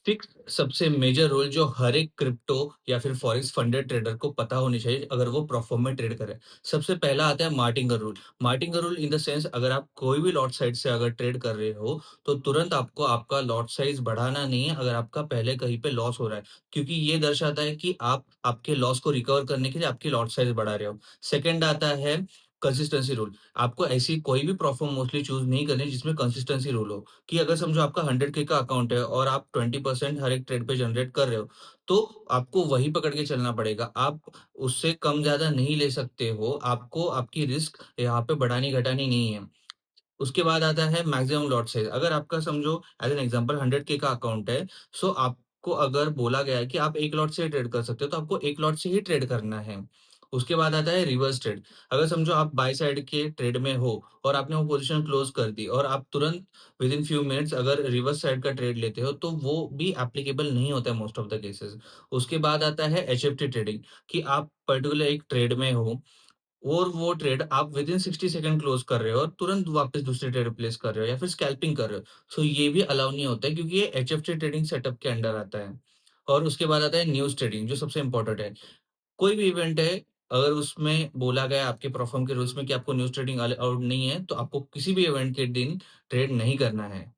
Fix सबसे major rule जो हर एक क्रिप्टो या फिर फॉरेक्स फंडेड ट्रेडर को पता होनी चाहिए अगर वो प्रॉफिट में ट्रेड करे। सबसे पहला आता है martingale rule. Martingale rule in the sense अगर आप कोई भी लॉट साइड से अगर ट्रेड कर रहे हो, तो तुरंत आपको आपका लॉट साइज़ बढ़ाना नहीं है अगर आपका पहले कहीं पे लॉस हो रहा है। क्योंकि ये दर्शाता है कि आप आपके लॉस को रिकवर करने के लिए आपकी लॉट साइज़ बढ़ा रहे हो। सेकंड आता है कंसिस्टेंसी रूल। आपको ऐसी कोई भी प्रोफार्म मोस्टली चूज़ नहीं करनी जिसमें कंसिस्टेंसी रूल हो। कि अगर समझो आपका 100 के का अकाउंट है और आप 20% हर एक ट्रेड पे जनरेट कर रहे हो, तो आपको वही पकड़ के चलना पड़ेगा। आप उससे कम ज़्यादा नहीं ले सकते हो। आपको आपकी रिस्क यहाँ पे बढ़ानी-घटानी नहीं है। उसके बाद आता है मैक्सिमम लॉट साइज़। अगर आपका समझो एज़ एन एग्ज़ाम्पल 100 के का अकाउंट है, सो आपको अगर बोला गया है कि आप 1 लॉट से ही ट्रेड कर सकते हो, तो आपको 1 लॉट से ही ट्रेड करना है। उसके बाद आता है रिवर्स ट्रेड। अगर समझो आप बाय साइड के ट्रेड में हो और आपने वो पोज़ीशन क्लोज़ कर दी और आप तुरंत विदिन फ्यू मिनट्स अगर रिवर्स साइड का ट्रेड लेते हो, तो वो भी एप्लीकेबल नहीं होता है मोस्ट ऑफ द केसेज़। उसके बाद आता है एचएफटी ट्रेडिंग कि आप पर्टिकुलर एक ट्रेड में हो और वो ट्रेड आप विदिन 60 सेकंड क्लोज़ कर रहे हो और तुरंत वापस दूसरी ट्रेड प्लेस कर रहे हो या फिर स्कैल्पिंग कर रहे हो। सो ये भी अलाउ नहीं होता है क्योंकि ये एचएफटी ट्रेडिंग सेटअप के अंडर आता है। और उसके बाद आता है न्यूज़ ट्रेडिंग जो सबसे इम्पोर्टेंट है। कोई भी इवेंट है, अगर उसमें बोला गया है आपके प्रोफ़र्म के रूल्स में कि आपको न्यूज़ ट्रेडिंग अलाउड नहीं है, तो आपको किसी भी इवेंट के दिन ट्रेड नहीं करना है।